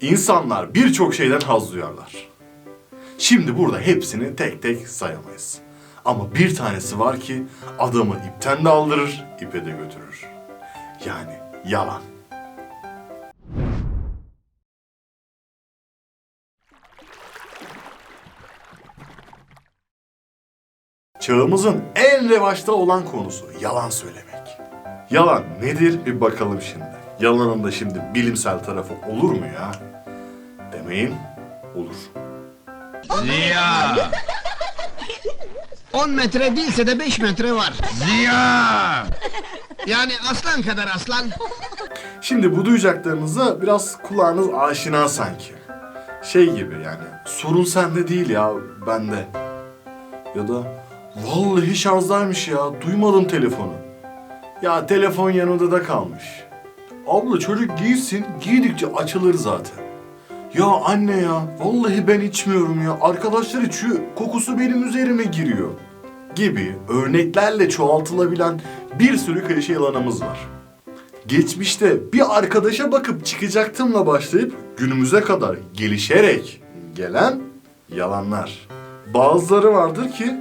İnsanlar birçok şeyden haz duyarlar. Şimdi burada hepsini tek tek sayamayız. Ama bir tanesi var ki adamı ipten de aldırır, ipe de götürür. Yani yalan. Çağımızın en revaçta olan konusu yalan söylemek. Yalan nedir bir bakalım şimdi. Yalanın da şimdi bilimsel tarafı olur mu ya? Demeyin, olur. Ziya! 10 metre değilse de 5 metre var. Ziya! Yani aslan kadar aslan. Şimdi bu duyacaklarınıza biraz kulağınız aşina sanki. Şey gibi yani, sorun sende değil ya, bende. Ya da vallahi şarjdaymış ya, duymadım telefonu. Ya telefon yanında da kalmış. Abla çocuk giysin, giydikçe açılır zaten. Ya anne ya, vallahi ben içmiyorum ya, arkadaşlar içiyor, kokusu benim üzerime giriyor. Gibi örneklerle çoğaltılabilen bir sürü klişe yalanımız var. Geçmişte bir arkadaşa bakıp çıkacaktımla başlayıp günümüze kadar gelişerek gelen yalanlar. Bazıları vardır ki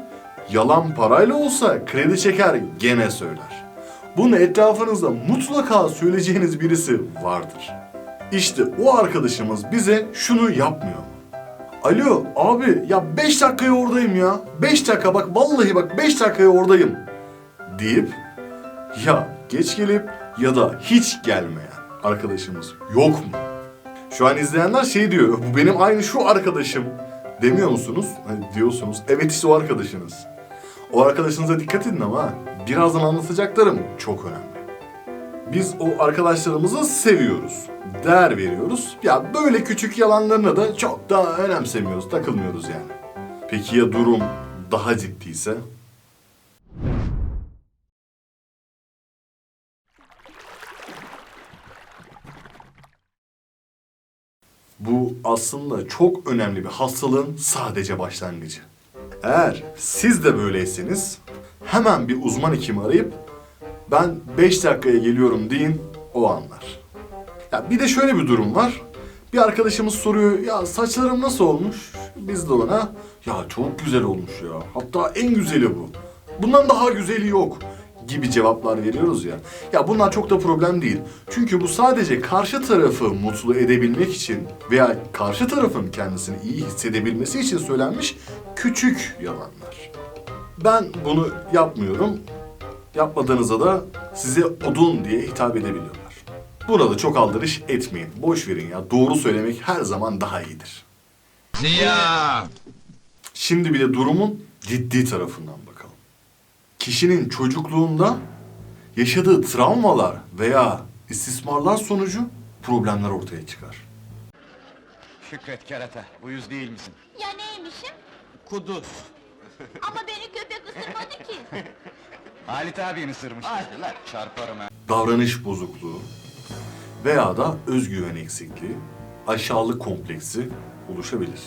yalan parayla olsa kredi çeker gene söyler. Bunu etrafınızda mutlaka söyleyeceğiniz birisi vardır. İşte o arkadaşımız bize şunu yapmıyor mu? Alo abi ya 5 dakikaya oradayım ya. 5 dakika bak vallahi bak 5 dakikaya oradayım deyip ya geç gelip ya da hiç gelmeyen arkadaşımız yok mu? Şu an izleyenler şey diyor, bu benim aynı şu arkadaşım demiyor musunuz? Hani diyorsunuz, evet işte o arkadaşınız. O arkadaşınıza dikkat edin ama birazdan anlatacaklarım çok önemli. Biz o arkadaşlarımızı seviyoruz, değer veriyoruz. Ya böyle küçük yalanlarına da çok daha önemsemiyoruz, takılmıyoruz yani. Peki ya durum daha ciddiyse? Bu aslında çok önemli bir hastalığın sadece başlangıcı. Eğer siz de böyleyseniz hemen bir uzman hekimi arayıp ben 5 dakikaya geliyorum deyin, o anlar. Ya bir de şöyle bir durum var. Bir arkadaşımız soruyor, ya saçlarım nasıl olmuş? Biz de ona, ya çok güzel olmuş ya. Hatta en güzeli bu. Bundan daha güzeli yok gibi cevaplar veriyoruz ya. Ya bunlar çok da problem değil. Çünkü bu sadece karşı tarafı mutlu edebilmek için veya karşı tarafın kendisini iyi hissedebilmesi için söylenmiş küçük yalanlar. Ben bunu yapmıyorum. Yapmadığınızda da size odun diye hitap edebiliyorlar. Buna da çok aldırış etmeyin. Boş verin ya. Doğru söylemek her zaman daha iyidir. Ziya! Şimdi bir de durumun ciddi tarafından bakalım. Kişinin çocukluğunda yaşadığı travmalar veya istismarlar sonucu problemler ortaya çıkar. Şükret kerata, uyuz değil misin? Ya neymişim? Kuduz. Ama beni köpek ısırmadı ki. Halit abini ısırmış. Hadi lan. Çarparım ha. Davranış bozukluğu veya da özgüven eksikliği, aşağılık kompleksi oluşabilir.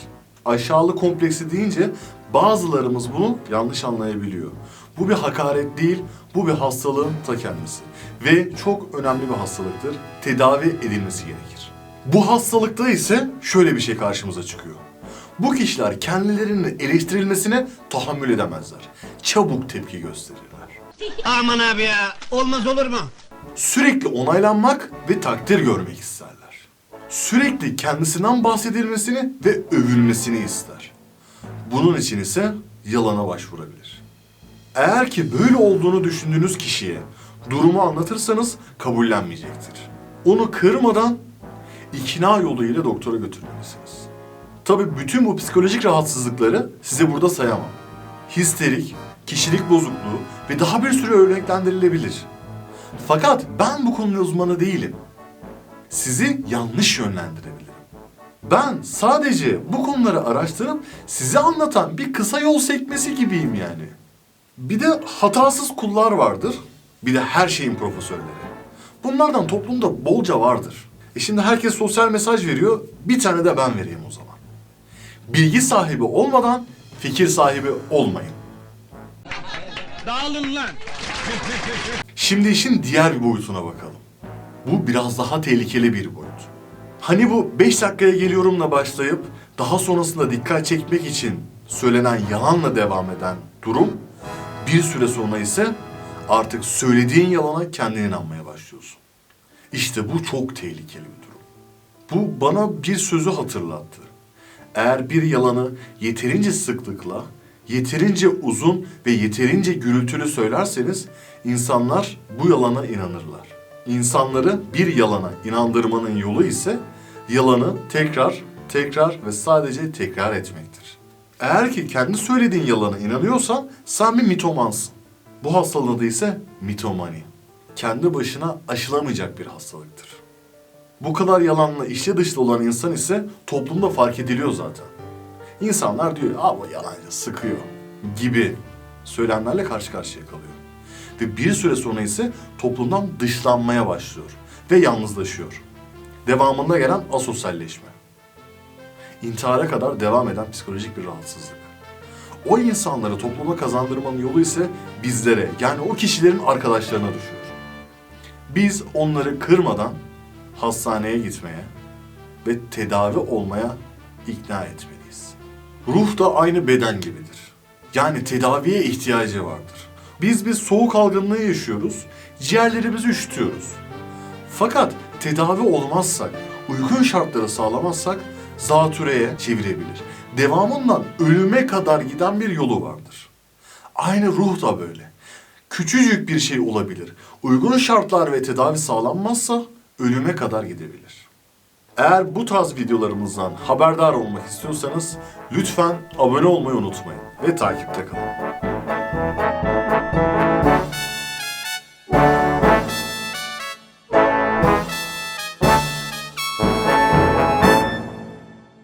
Aşağılık kompleksi deyince bazılarımız bunu yanlış anlayabiliyor. Bu bir hakaret değil, bu bir hastalığın ta kendisi. Ve çok önemli bir hastalıktır, tedavi edilmesi gerekir. Bu hastalıkta ise şöyle bir şey karşımıza çıkıyor. Bu kişiler kendilerinin eleştirilmesine tahammül edemezler. Çabuk tepki gösterirler. Aman abi ya, olmaz olur mu? Sürekli onaylanmak ve takdir görmek isterler. Sürekli kendisinden bahsedilmesini ve övülmesini ister. Bunun için ise yalana başvurabilir. Eğer ki böyle olduğunu düşündüğünüz kişiye durumu anlatırsanız kabullenmeyecektir. Onu kırmadan ikna yoluyla doktora götürmelisiniz. Tabii bütün bu psikolojik rahatsızlıkları size burada sayamam. Histerik, kişilik bozukluğu ve daha bir sürü örneklendirilebilir. Fakat ben bu konunun uzmanı değilim. Sizi yanlış yönlendirebilirim. Ben sadece bu konuları araştırıp size anlatan bir kısa yol sekmesi gibiyim yani. Bir de hatasız kullar vardır. Bir de her şeyin profesörleri. Bunlardan toplumda bolca vardır. Şimdi herkes sosyal mesaj veriyor. Bir tane de ben vereyim o zaman. Bilgi sahibi olmadan fikir sahibi olmayın. Dağılın lan! Şimdi işin diğer bir boyutuna bakalım. Bu biraz daha tehlikeli bir boyut. Hani bu 5 dakikaya geliyorumla başlayıp daha sonrasında dikkat çekmek için söylenen yalanla devam eden durum bir süre sonra ise artık söylediğin yalana kendin inanmaya başlıyorsun. İşte bu çok tehlikeli bir durum. Bu bana bir sözü hatırlattı. Eğer bir yalanı yeterince sıklıkla, yeterince uzun ve yeterince gürültülü söylerseniz insanlar bu yalana inanırlar. İnsanları bir yalana inandırmanın yolu ise yalanı tekrar ve sadece tekrar etmektir. Eğer ki kendi söylediğin yalana inanıyorsan sen bir mitomansın. Bu hastalığın adı ise mitomani. Kendi başına aşılamayacak bir hastalıktır. Bu kadar yalanla içli dışlı olan insan ise toplumda fark ediliyor zaten. İnsanlar diyor, bu yalancı sıkıyor gibi söylemlerle karşı karşıya kalıyor. Ve bir süre sonra ise toplumdan dışlanmaya başlıyor ve yalnızlaşıyor. Devamında gelen asosyalleşme. İntihara kadar devam eden psikolojik bir rahatsızlık. O insanları topluma kazandırmanın yolu ise bizlere, yani o kişilerin arkadaşlarına düşüyor. Biz onları kırmadan hastaneye gitmeye ve tedavi olmaya ikna etmeliyiz. Ruh da aynı beden gibidir. Yani tedaviye ihtiyacı vardır. Biz soğuk algınlığı yaşıyoruz, ciğerlerimizi üşütüyoruz. Fakat tedavi olmazsak, uygun şartları sağlamazsak zatürreye çevirebilir. Devamından ölüme kadar giden bir yolu vardır. Aynı ruh da böyle. Küçücük bir şey olabilir. Uygun şartlar ve tedavi sağlanmazsa ölüme kadar gidebilir. Eğer bu tarz videolarımızdan haberdar olmak istiyorsanız lütfen abone olmayı unutmayın ve takipte kalın.